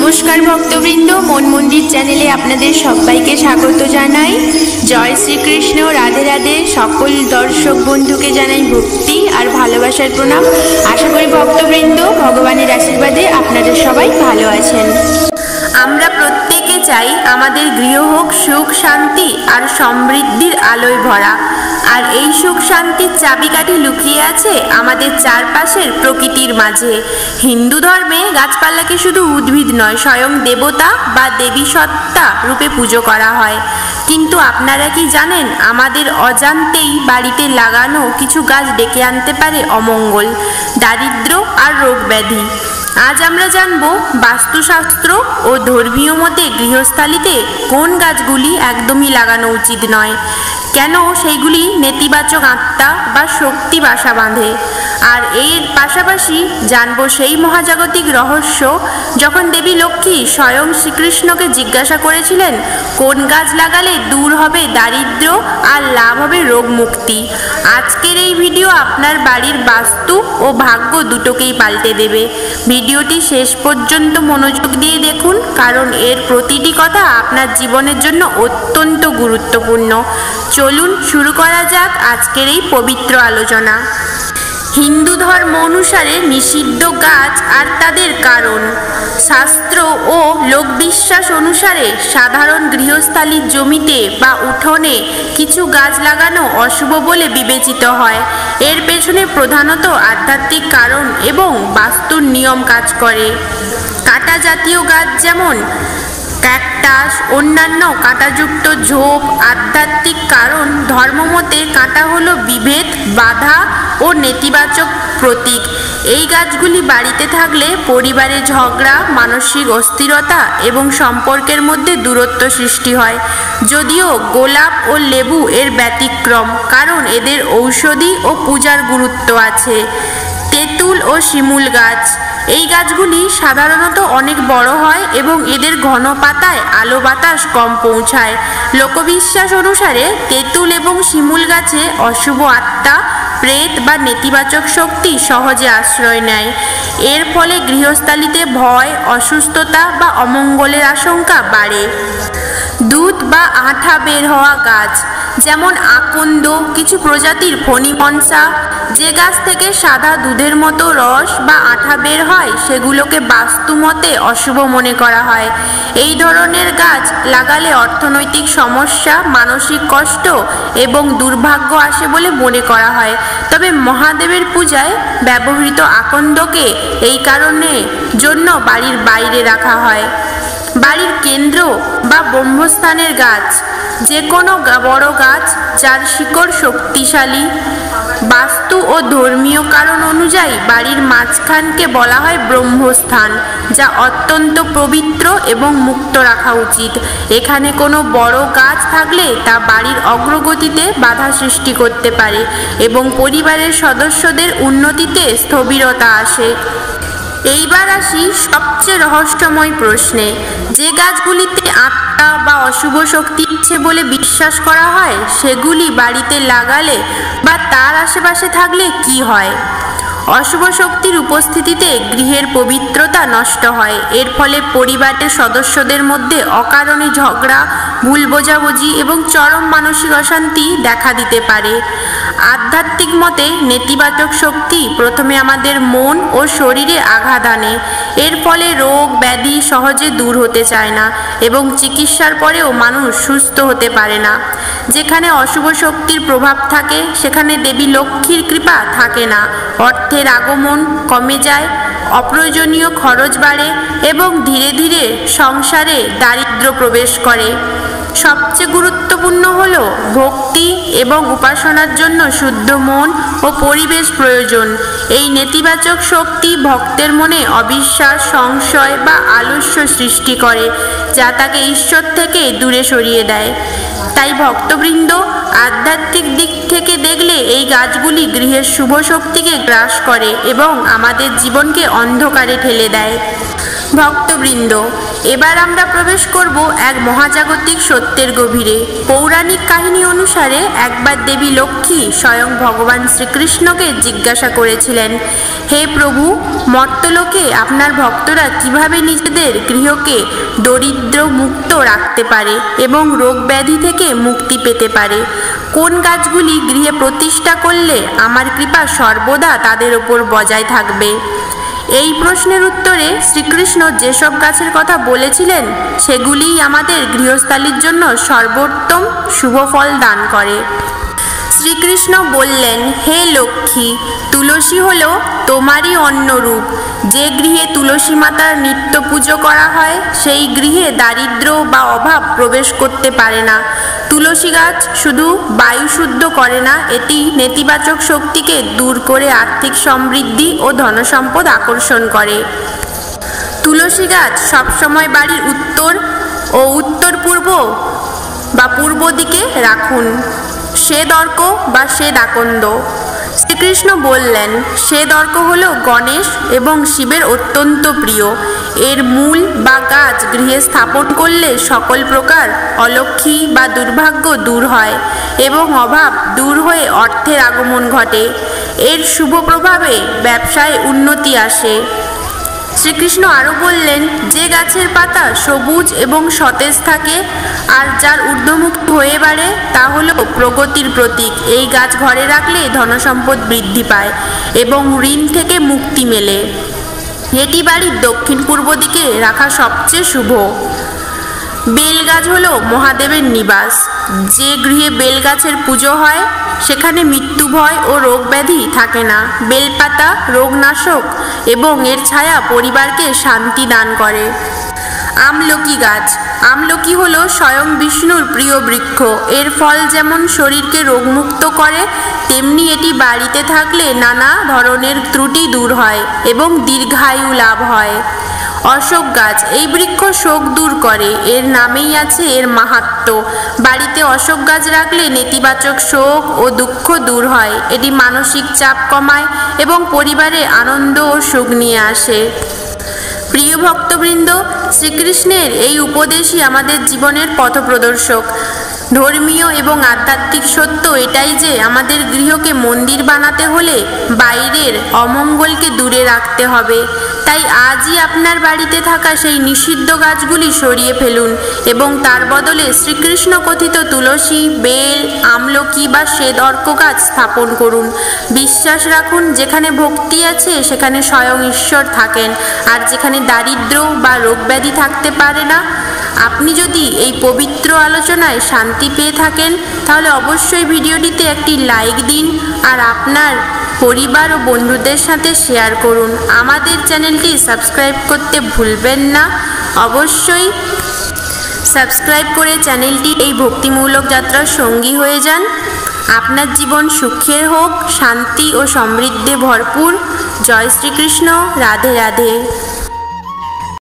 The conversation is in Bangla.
নমস্কার ভক্তবৃন্দ, মন মন্দির চ্যানেলে আপনাদের সবাইকে স্বাগত জানাই। জয় শ্রীকৃষ্ণ, রাধে রাধে। সকল দর্শক বন্ধুকে জানাই ভক্তি আর ভালোবাসার প্রণাম। আশা করি ভক্তবৃন্দ ভগবানের আশীর্বাদে আপনারা সবাই ভালো আছেন। আমরা প্রত্যেকে চাই আমাদের গৃহ হোক সুখ শান্তি আর সমৃদ্ধির আলোয় ভরা। আর এই সুখ শান্তির চাবিকাঠি লুকিয়ে আছে আমাদের চারপাশের প্রকৃতির মাঝে। হিন্দু ধর্মে গাছপালাকে শুধু উদ্ভিদ নয়, স্বয়ং দেবতা বা দেবী সত্তা রূপে পুজো করা হয়। কিন্তু আপনারা কি জানেন, আমাদের অজান্তেই বাড়িতে লাগানো কিছু গাছ ডেকে আনতে পারে অমঙ্গল, দারিদ্র্য আর রোগ ব্যাধি। আজ আমরা জানব বাস্তুশাস্ত্র ও ধর্মীয় মতে গৃহস্থালিতে কোন গাছগুলি একদমই লাগানো উচিত নয়, কেন সেইগুলি নেতিবাচক আত্মা বা শক্তি বাসা বাঁধে। আর এর পাশাপাশি জানব সেই মহাজাগতিক রহস্য, যখন দেবী লক্ষ্মী স্বয়ং শ্রীকৃষ্ণকে জিজ্ঞাসা করেছিলেন কোন গাছ লাগালে দূর হবে দারিদ্র্য আর লাভ হবে রোগ মুক্তি। আজকের এই ভিডিও আপনার বাড়ির বাস্তু ও ভাগ্য দুটোকেই পাল্টে দেবে। ভিডিওটি শেষ পর্যন্ত মনোযোগ দিয়ে দেখুন, কারণ এর প্রতিটি কথা আপনার জীবনের জন্য অত্যন্ত গুরুত্বপূর্ণ। চলুন শুরু করা যাক আজকের এই পবিত্র আলোচনা। হিন্দু ধর্ম অনুসারে নিষিদ্ধ গাছ আর তাদের কারণ। শাস্ত্র ও লোকবিশ্বাস অনুসারে সাধারণ গৃহস্থালির জমিতে বা উঠোনে কিছু গাছ লাগানো অশুভ বলে বিবেচিত হয়। এর পেছনে প্রধানত আধ্যাত্মিক কারণ এবং বাস্তুর নিয়ম কাজ করে। কাঁটা জাতীয় গাছ যেমন ক্যাকটাস, অন্যান্য কাঁটাযুক্ত ঝোপ। আধ্যাত্মিক কারণ, ধর্মমতে কাঁটা হলো বিভেদ, বাধা ও নেতিবাচক প্রতীক। এই গাছগুলি বাড়িতে থাকলে পরিবারে ঝগড়া, মানসিক অস্থিরতা এবং সম্পর্কের মধ্যে দূরত্ব সৃষ্টি হয়। যদিও গোলাপ ও লেবু এর ব্যতিক্রম, কারণ এদের ঔষধি ও পূজার গুরুত্ব আছে। তেঁতুল ও শিমুল গাছ, এই গাছগুলি সাধারণত অনেক বড় হয় এবং এদের ঘন পাতায় আলো বাতাস কম পৌঁছায়। লোকবিশ্বাস অনুসারে তেঁতুল এবং শিমুল গাছে অশুভ আত্মা, প্রেত বা নেতিবাচক শক্তি সহজে আশ্রয় নেয়। এর ফলে গৃহস্থালিতে ভয়, অসুস্থতা বা অমঙ্গলের আশঙ্কা বাড়ে। দুধ বা আঠা বের হওয়া গাছ যেমন আকন্দ, কিছু প্রজাতির ফণিমনসা, যে গাছ থেকে সাদা দুধের মতো রস বা আঠা বের হয় সেগুলোকে বাস্তুমতে অশুভ মনে করা হয়। এই ধরনের গাছ লাগালে অর্থনৈতিক সমস্যা, মানসিক কষ্ট এবং দুর্ভাগ্য আসে বলে মনে করা হয়। তবে মহাদেবের পূজায় ব্যবহৃত আকন্দকে এই কারণে জন্য বাড়ির বাইরে রাখা হয়। বাড়ির কেন্দ্র বা ব্রহ্মস্থানের গাছ, যে কোনো বড় গাছ যার শিকড় শক্তিশালী। বাস্তু ও ধর্মীয় কারণ অনুযায়ী বাড়ির মাঝখানকে বলা হয় ব্রহ্মস্থান, যা অত্যন্ত পবিত্র এবং মুক্ত রাখা উচিত। এখানে কোনো বড় গাছ থাকলে তা বাড়ির অগ্রগতিতে বাধা সৃষ্টি করতে পারে এবং পরিবারের সদস্যদের উন্নতিতে স্থবিরতা আসে। এইবার আসি সবচেয়ে রহস্যময় প্রশ্নে। যে গাছগুলিতে আত্মা বা অশুভ শক্তি আছে বলে বিশ্বাস করা হয়, সেগুলি বাড়িতে লাগালে বা তার আশেপাশে থাকলে কি হয়? অশুভ শক্তির উপস্থিতিতে গৃহের পবিত্রতা নষ্ট হয়। এর ফলে পরিবারের সদস্যদের মধ্যে অকারণে ঝগড়া, ভুল বোঝাবুঝি এবং চরম মানসিক অশান্তি দেখা দিতে পারে। আধ্যাত্মিক মতে নেতিবাচক শক্তি প্রথমে আমাদের মন ও শরীরে আঘাত আনে। এর ফলে রোগ ব্যাধি সহজে দূর হতে চায় না এবং চিকিৎসার পরেও মানুষ সুস্থ হতে পারে না। যেখানে অশুভ শক্তির প্রভাব থাকে সেখানে দেবী লক্ষ্মীর কৃপা থাকে না। অর্থের আগমন কমে যায়, অপ্রয়োজনীয় খরচ বাড়ে এবং ধীরে ধীরে সংসারে দারিদ্র্য প্রবেশ করে। সবচেয়ে গুরুত্বপূর্ণ হল ভক্তি এবং উপাসনার জন্য শুদ্ধ মন ও পরিবেশ প্রয়োজন। এই নেতিবাচক শক্তি ভক্তের মনে অবিশ্বাস, সংশয় বা আলস্য সৃষ্টি করে, যা তাকে ঈশ্বর থেকে দূরে সরিয়ে দেয়। তাই ভক্তবৃন্দ, আধ্যাত্মিক দিক থেকে দেখলে এই গাছগুলি গৃহের শুভ শক্তিকে গ্রাস করে এবং আমাদের জীবনকে অন্ধকারে ঠেলে দেয়। ভক্তবৃন্দ, এবার আমরা প্রবেশ করব এক মহাজাগতিক সত্যের গভীরে। পৌরাণিক কাহিনী অনুসারে একবার দেবী লক্ষ্মী স্বয়ং ভগবান শ্রীকৃষ্ণকে জিজ্ঞাসা করেছিলেন, হে প্রভু, মর্তলোকে আপনার ভক্তরা কিভাবে নিজেদের গৃহকে দরিদ্র মুক্ত রাখতে পারে এবং রোগ ব্যাধি থেকে মুক্তি পেতে পারে? কোন গাছগুলি গৃহে প্রতিষ্ঠা করলে আমার কৃপা সর্বদা তাদের ওপর বজায় থাকবে? এই প্রশ্নের উত্তরে শ্রীকৃষ্ণ যেসব গাছের কথা বলেছিলেন সেগুলিই আমাদের গৃহস্থালির জন্য সর্বোত্তম শুভ ফল দান করে। শ্রীকৃষ্ণ বললেন, হে লক্ষ্মী, তুলসী হল তোমারই অন্য রূপ। যে গৃহে তুলসী মাতার নিত্য পুজো করা হয় সেই গৃহে দারিদ্র্য বা অভাব প্রবেশ করতে পারে না। তুলসী গাছ শুধু বায়ু শুদ্ধ করে না, এটি নেতিবাচক শক্তিকে দূর করে আর্থিক সমৃদ্ধি ও ধনসম্পদ আকর্ষণ করে। তুলসী গাছ সবসময় বাড়ির উত্তর ও উত্তর পূর্ব বা পূর্ব দিকে রাখুন। শ্বেত অর্ক বা শ্বেত আকন্দ। শ্রীকৃষ্ণ বললেন, শ্বেত অর্ক হল গণেশ এবং শিবের অত্যন্ত প্রিয়। এর মূল বা গাছ গৃহে স্থাপন করলে সকল প্রকার অলক্ষ্মী বা দুর্ভাগ্য দূর হয় এবং অভাব দূর হয়ে অর্থের আগমন ঘটে। এর শুভ প্রভাবে ব্যবসায় উন্নতি আসে। শ্রীকৃষ্ণ আরও বললেন, যে গাছের পাতা সবুজ এবং সতেজ থাকে আর যার ঊর্ধ্বমুখ হয়ে বাড়ে তা হলো প্রগতির প্রতীক। এই গাছ ঘরে রাখলে ধনসম্পদ বৃদ্ধি পায় এবং ঋণ থেকে মুক্তি মেলে। এটি বাড়ির দক্ষিণ পূর্ব দিকে রাখা সবচেয়ে শুভ। বেল গাছ হলো মহাদেবের নিবাস। যে গৃহে বেল গাছের পুজো হয় সেখানে মৃত্যু ভয় ও রোগ ব্যাধি থাকে না। বেলপাতা রোগনাশক এবং এর ছায়া পরিবারকে শান্তি দান করে। আমলকি গাছ। আমলকি হলো স্বয়ং বিষ্ণুর প্রিয় বৃক্ষ। এর ফল যেমন শরীরকে রোগমুক্ত করে, তেমনি এটি বাড়িতে থাকলে নানা ধরনের ত্রুটি দূর হয় এবং দীর্ঘায়ু লাভ হয়। অশোক গাছ। এই বৃক্ষ শোক দূর করে, এর নামেই আছে এর মাহাত্ম্য। বাড়িতে অশোক গাছ রাখলে নেতিবাচক শোক ও দুঃখ দূর হয়। এটি মানসিক চাপ কমায় এবং পরিবারে আনন্দ ও সুখ নিয়ে আসে। প্রিয় ভক্তবৃন্দ, শ্রীকৃষ্ণের এই উপদেশই আমাদের জীবনের পথপ্রদর্শক। ধর্মীয় এবং আধ্যাত্মিক সত্য এটাই যে আমাদের গৃহকে মন্দির বানাতে হলে বাইরের অমঙ্গলকে দূরে রাখতে হবে। তাই আজই আপনার বাড়িতে থাকা সেই নিষিদ্ধ গাছগুলি সরিয়ে ফেলুন এবং তার বদলে শ্রীকৃষ্ণ কথিত তুলসী, বেল, আমলকি বা শ্বেত অর্ক গাছ স্থাপন করুন। বিশ্বাস রাখুন, যেখানে ভক্তি আছে সেখানে স্বয়ং ঈশ্বর থাকেন, আর যেখানে দারিদ্র্য বা রোগব্যাধি থাকতে পারে না। আপনি যদি এই পবিত্র আলোচনায় শান্তি পেয়ে থাকেন তাহলে অবশ্যই ভিডিওটিতে একটি লাইক দিন আর আপনার পরিবার ও বন্ধুদের সাথে শেয়ার করুন। আমাদের চ্যানেলটি সাবস্ক্রাইব করতে ভুলবেন না। অবশ্যই সাবস্ক্রাইব করে চ্যানেলটি এই ভক্তিমূলক যাত্রার সঙ্গী হয়ে যান। আপনার জীবন সুখের হোক, শান্তি ও সমৃদ্ধি ভরপুর। জয় শ্রীকৃষ্ণ। রাধে রাধে।